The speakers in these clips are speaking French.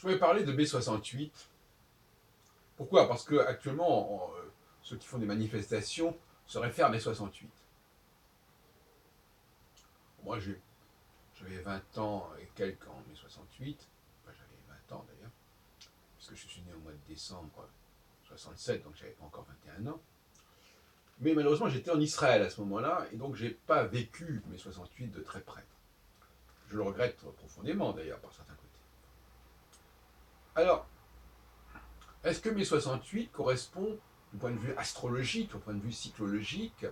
Je voulais parler de mai 68. Pourquoi? Parce que actuellement, ceux qui font des manifestations se réfèrent à mai 68. Moi, j'avais 20 ans et quelques en mai 68. Enfin, j'avais 20 ans d'ailleurs, puisque je suis né au mois de décembre 67, donc j'avais pas encore 21 ans. Mais malheureusement, j'étais en Israël à ce moment-là, et donc j'ai pas vécu mai 68 de très près. Je le regrette profondément d'ailleurs, par certains côtés. Alors, est-ce que mai 68 correspond, du point de vue astrologique, au point de vue cyclologique,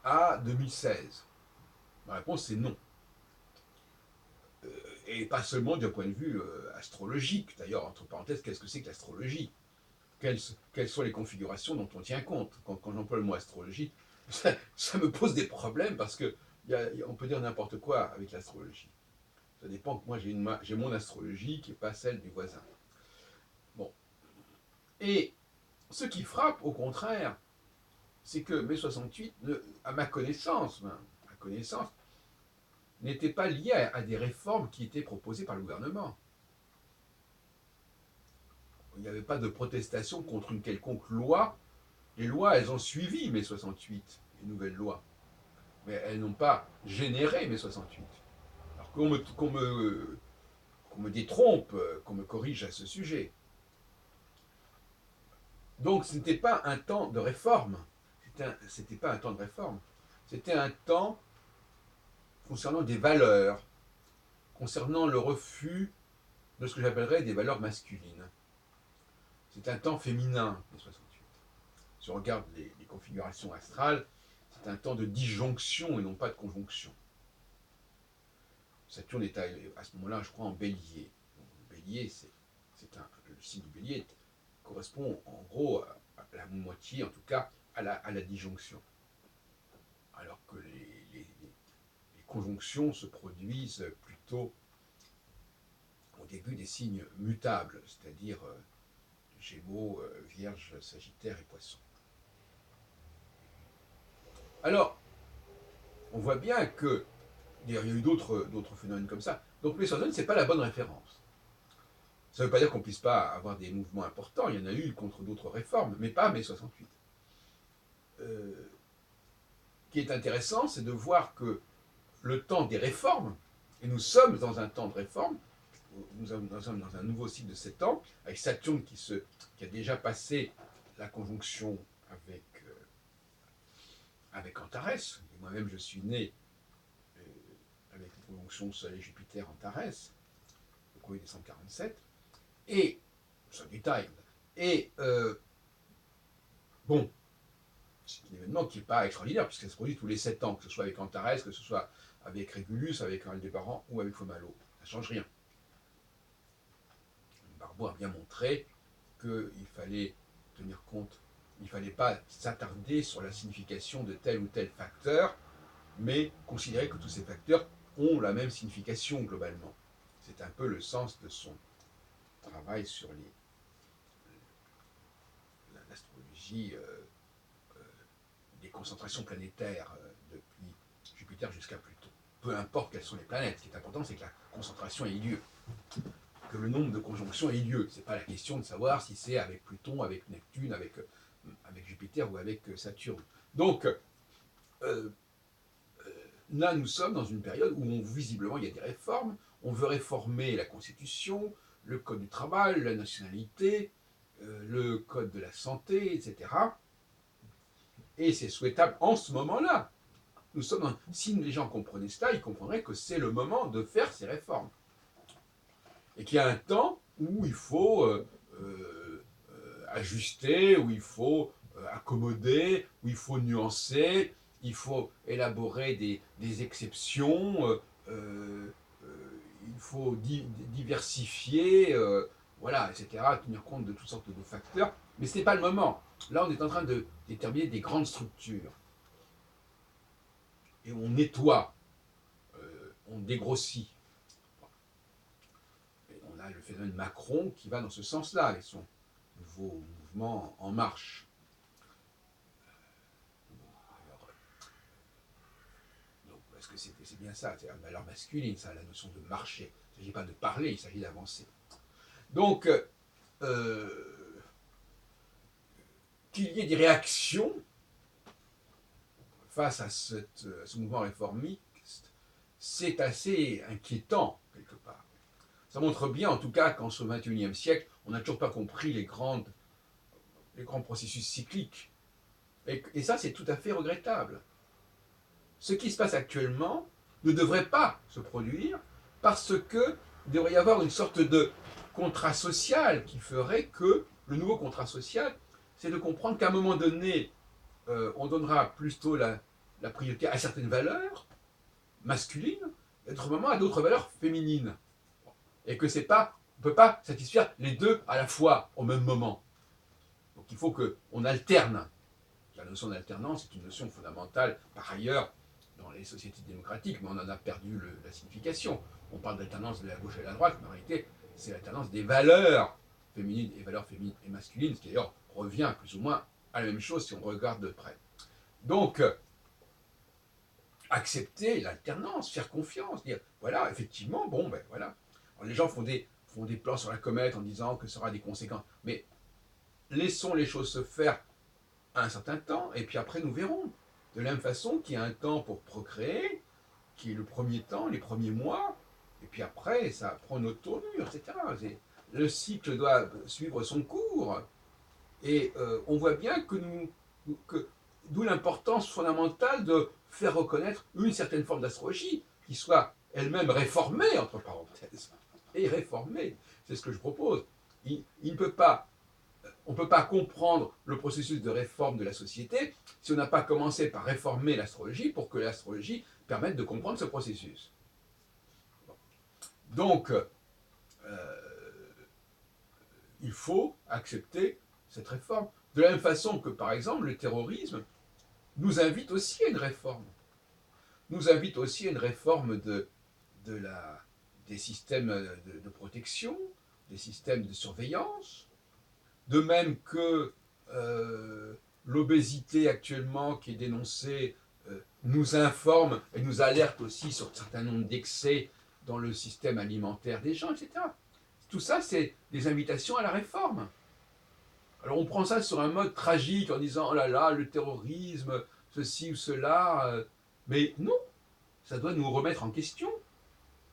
à 2016? La réponse est non. Et pas seulement d'un point de vue astrologique. D'ailleurs, entre parenthèses, qu'est-ce que c'est que l'astrologie? Quelles sont les configurations dont on tient compte? Quand j'emploie le mot astrologie, ça me pose des problèmes parce que on peut dire n'importe quoi avec l'astrologie. Ça dépend que moi j'ai mon astrologie qui n'est pas celle du voisin. Bon. Et ce qui frappe, au contraire, c'est que mai 68, à ma connaissance, n'était pas lié à des réformes qui étaient proposées par le gouvernement. Il n'y avait pas de protestation contre une quelconque loi. Les lois, elles ont suivi mai 68, les nouvelles lois. Mais elles n'ont pas généré mai 68. Alors qu'on me détrompe, qu'on me corrige à ce sujet. Donc ce n'était pas un temps de réforme. C'était pas un temps de réforme. C'était un temps concernant des valeurs, concernant le refus de ce que j'appellerais des valeurs masculines. C'est un temps féminin, mai 68. Si on regarde les configurations astrales, c'est un temps de disjonction et non pas de conjonction. Saturne est à ce moment-là, je crois, en bélier. Donc, le bélier, le signe du bélier correspond en gros à la moitié, en tout cas, à la disjonction. Alors que les conjonctions se produisent plutôt au début des signes mutables, c'est-à-dire Gémeaux, Vierge, Sagittaire et Poisson. Alors, on voit bien que il y a eu d'autres phénomènes comme ça. Donc mai 68, ce n'est pas la bonne référence. Ça ne veut pas dire qu'on ne puisse pas avoir des mouvements importants. Il y en a eu contre d'autres réformes, mais pas mai 68. Ce qui est intéressant, c'est de voir que le temps des réformes, et nous sommes dans un temps de réforme, nous sommes dans un nouveau cycle de 7 ans, avec Saturne qui a déjà passé la conjonction avec Antares. Et moi-même, je suis né euh, avec la conjonction Soleil-Jupiter Antares, le 1er décembre 47. Et, c'est un détail, et bon, c'est un événement qui n'est pas extraordinaire, puisqu'il se produit tous les 7 ans, que ce soit avec Antares, que ce soit avec Régulus, avec Aldébaran ou avec Fomalo. Ça ne change rien. Barbeau a bien montré qu'il fallait tenir compte, il ne fallait pas s'attarder sur la signification de tel ou tel facteur, mais considérer que tous ces facteurs ont la même signification globalement. C'est un peu le sens de son travail sur l'astrologie des concentrations planétaires depuis Jupiter jusqu'à Pluton. Peu importe quelles sont les planètes, ce qui est important, c'est que la concentration ait lieu, que le nombre de conjonctions ait lieu. Ce n'est pas la question de savoir si c'est avec Pluton, avec Neptune, avec Jupiter ou avec Saturne. Donc, là, nous sommes dans une période où visiblement il y a des réformes. On veut réformer la Constitution, le Code du travail, la nationalité, le Code de la santé, etc. Et c'est souhaitable en ce moment-là. Si les gens comprenaient cela, ils comprendraient que c'est le moment de faire ces réformes. Et qu'il y a un temps où il faut ajuster, où il faut accommoder, où il faut nuancer, il faut élaborer des exceptions, il faut diversifier, voilà, etc., tenir compte de toutes sortes de facteurs. Mais ce n'est pas le moment. Là, on est en train de déterminer des grandes structures. Et on nettoie, on dégrossit. Et on a le phénomène Macron qui va dans ce sens-là, avec son nouveau mouvement En Marche. Alors, donc, est-ce que c'est bien ça? C'est une valeur masculine, ça, la notion de marcher. Il ne s'agit pas de parler, il s'agit d'avancer. Donc, qu'il y ait des réactions face à ce mouvement réformiste, c'est assez inquiétant, quelque part. Ça montre bien, en tout cas, qu'en ce XXIe siècle, on n'a toujours pas compris les grands processus cycliques. Et ça, c'est tout à fait regrettable. Ce qui se passe actuellement ne devrait pas se produire parce que il devrait y avoir une sorte de contrat social qui ferait que le nouveau contrat social, c'est de comprendre qu'à un moment donné, on donnera plutôt la priorité à certaines valeurs masculines, et d'autres moments à d'autres valeurs féminines. Et que c'est pas, on ne peut pas satisfaire les deux à la fois au même moment. Donc il faut qu'on alterne. La notion d'alternance est une notion fondamentale, par ailleurs, dans les sociétés démocratiques, mais on en a perdu la signification. On parle d'alternance de la gauche et de la droite, mais en réalité, c'est l'alternance des valeurs féminines et masculines, ce qui d'ailleurs revient plus ou moins à la même chose si on regarde de près. Donc, accepter l'alternance, faire confiance, dire, voilà, effectivement, bon, ben voilà. Alors, les gens font des plans sur la comète en disant que ça aura des conséquences, mais laissons les choses se faire à un certain temps, et puis après nous verrons. De la même façon qu'il y a un temps pour procréer, qui est le premier temps, les premiers mois, et puis après ça prend une autre tournure, etc. Le cycle doit suivre son cours, et on voit bien d'où l'importance fondamentale de faire reconnaître une certaine forme d'astrologie qui soit elle-même réformée, entre parenthèses, et réformée, c'est ce que je propose. Il ne peut pas on ne peut pas comprendre le processus de réforme de la société si on n'a pas commencé par réformer l'astrologie pour que l'astrologie permette de comprendre ce processus. Donc, il faut accepter cette réforme. De la même façon que, par exemple, le terrorisme nous invite aussi à une réforme. Nous invite aussi à une réforme des systèmes de protection, des systèmes de surveillance, de même que l'obésité actuellement qui est dénoncée nous informe et nous alerte aussi sur un certain nombre d'excès dans le système alimentaire des gens, etc. Tout ça, c'est des invitations à la réforme. Alors on prend ça sur un mode tragique en disant oh là là, le terrorisme, ceci ou cela, mais non, ça doit nous remettre en question.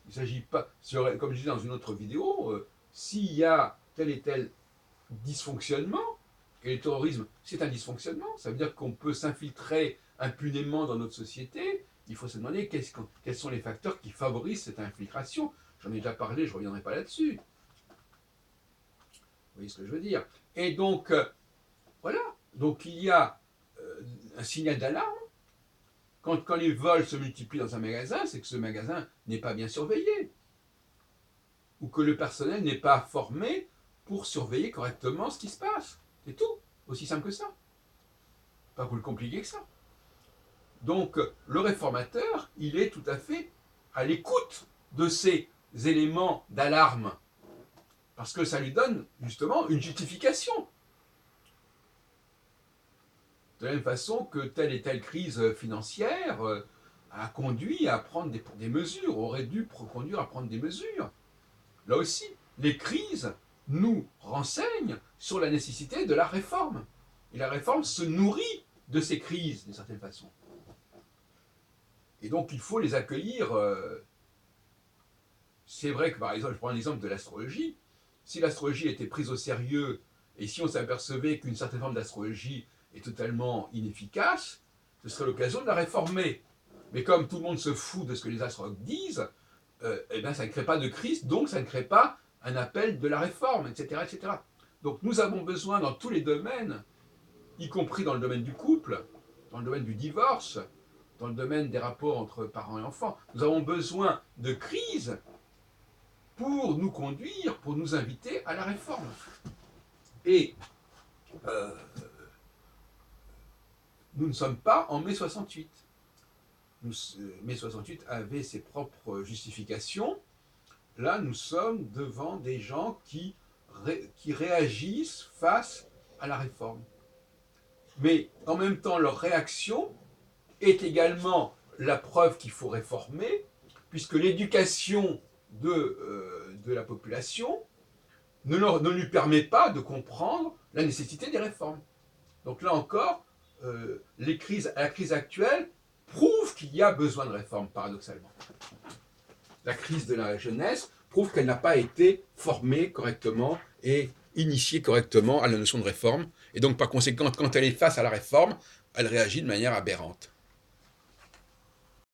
Il ne s'agit pas, comme je disais dans une autre vidéo, s'il y a tel et tel dysfonctionnement, et le terrorisme, c'est un dysfonctionnement, ça veut dire qu'on peut s'infiltrer impunément dans notre société, il faut se demander quels sont les facteurs qui favorisent cette infiltration. J'en ai déjà parlé, je ne reviendrai pas là-dessus. Vous voyez ce que je veux dire? Et donc, voilà, donc il y a un signal d'alarme. Quand les vols se multiplient dans un magasin, c'est que ce magasin n'est pas bien surveillé, ou que le personnel n'est pas formé pour surveiller correctement ce qui se passe. C'est tout, aussi simple que ça. Pas plus compliqué que ça. Donc, le réformateur, il est tout à fait à l'écoute de ces éléments d'alarme, parce que ça lui donne justement une justification. De la même façon que telle et telle crise financière a conduit à prendre des mesures, aurait dû conduire à prendre des mesures. Là aussi, les crises nous renseignent sur la nécessité de la réforme. Et la réforme se nourrit de ces crises, d'une certaine façon. Et donc, il faut les accueillir. C'est vrai que, par exemple, je prends l'exemple de l'astrologie. Si l'astrologie était prise au sérieux et si on s'apercevait qu'une certaine forme d'astrologie est totalement inefficace, ce serait l'occasion de la réformer. Mais comme tout le monde se fout de ce que les astrologues disent, eh bien, ça ne crée pas de crise, donc ça ne crée pas un appel de la réforme, etc., etc. Donc nous avons besoin dans tous les domaines, y compris dans le domaine du couple, dans le domaine du divorce, dans le domaine des rapports entre parents et enfants, nous avons besoin de crises pour nous conduire, pour nous inviter à la réforme. Et nous ne sommes pas en mai 68. Mai 68 avait ses propres justifications. Là, nous sommes devant des gens qui réagissent face à la réforme. Mais en même temps, leur réaction est également la preuve qu'il faut réformer, puisque l'éducation de la population ne lui permet pas de comprendre la nécessité des réformes. Donc là encore, la crise actuelle prouve qu'il y a besoin de réformes, paradoxalement. La crise de la jeunesse prouve qu'elle n'a pas été formée correctement et initiée correctement à la notion de réforme. Et donc, par conséquent, quand elle est face à la réforme, elle réagit de manière aberrante.